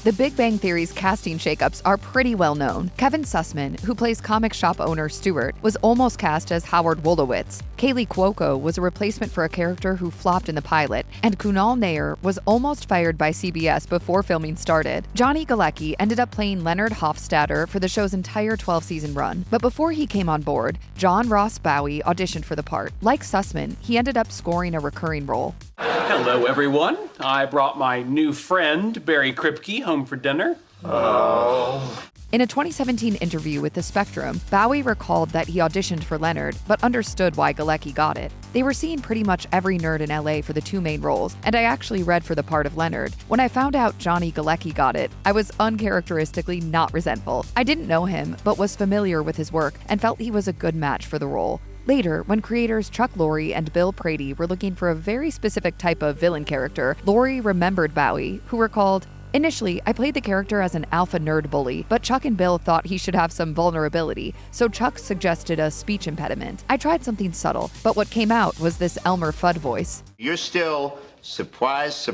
The Big Bang Theory's casting shakeups are pretty well known. Kevin Sussman, who plays comic shop owner Stuart, was almost cast as Howard Wolowitz. Kaylee Cuoco was a replacement for a character who flopped in the pilot, and Kunal Nair was almost fired by CBS before filming started. Johnny Galecki ended up playing Leonard Hofstadter for the show's entire 12-season run, but before he came on board, John Ross Bowie auditioned for the part. Like Sussman, he ended up scoring a recurring role. Hello, everyone. I brought my new friend, Barry Kripke, home for dinner. Oh. In a 2017 interview with The Spectrum, Bowie recalled that he auditioned for Leonard, but understood why Galecki got it. They were seeing pretty much every nerd in LA for the two main roles, and I actually read for the part of Leonard. When I found out Johnny Galecki got it, I was uncharacteristically not resentful. I didn't know him, but was familiar with his work and felt he was a good match for the role. Later, when creators Chuck Lorre and Bill Prady were looking for a very specific type of villain character, Lorre remembered Bowie, who recalled, "Initially, I played the character as an alpha nerd bully, but Chuck and Bill thought he should have some vulnerability, so Chuck suggested a speech impediment. I tried something subtle, but what came out was this Elmer Fudd voice. You're still, surprise,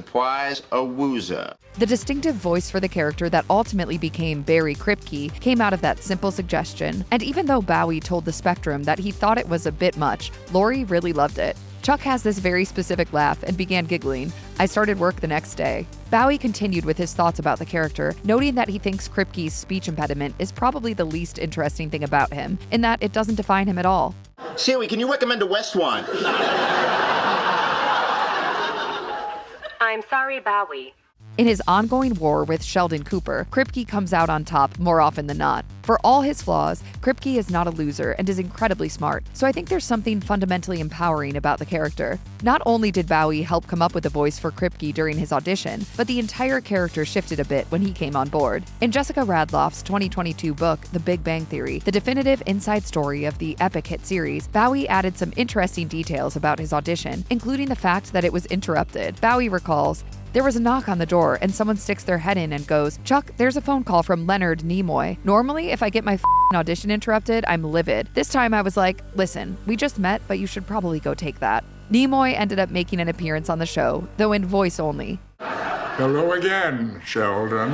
a woozer." The distinctive voice for the character that ultimately became Barry Kripke came out of that simple suggestion, and even though Bowie told The Spectrum that he thought it was a bit much, Lorre really loved it. Chuck has this very specific laugh and began giggling. I started work the next day. Bowie continued with his thoughts about the character, noting that he thinks Kripke's speech impediment is probably the least interesting thing about him, in that it doesn't define him at all. Siri, can you recommend a West one? I'm sorry, Bowie. In his ongoing war with Sheldon Cooper, Kripke comes out on top more often than not. For all his flaws, Kripke is not a loser and is incredibly smart, so I think there's something fundamentally empowering about the character. Not only did Bowie help come up with a voice for Kripke during his audition, but the entire character shifted a bit when he came on board. In Jessica Radloff's 2022 book, The Big Bang Theory, the definitive inside story of the epic hit series, Bowie added some interesting details about his audition, including the fact that it was interrupted. Bowie recalls, "There was a knock on the door and someone sticks their head in and goes, 'Chuck, there's a phone call from Leonard Nimoy. Normally, if I get my audition interrupted, I'm livid. This time I was like, listen, we just met, but you should probably go take that.'" Nimoy ended up making an appearance on the show, though in voice only. "Hello again, Sheldon."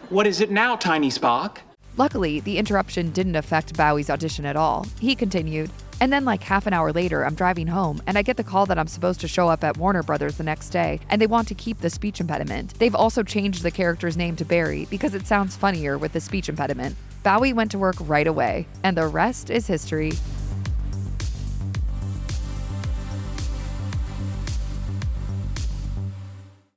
What is it now, Tiny Spock? Luckily, the interruption didn't affect Bowie's audition at all. He continued, "And then like half an hour later, I'm driving home, and I get the call that I'm supposed to show up at Warner Brothers the next day, and they want to keep the speech impediment. They've also changed the character's name to Barry because it sounds funnier with the speech impediment." Bowie went to work right away, and the rest is history.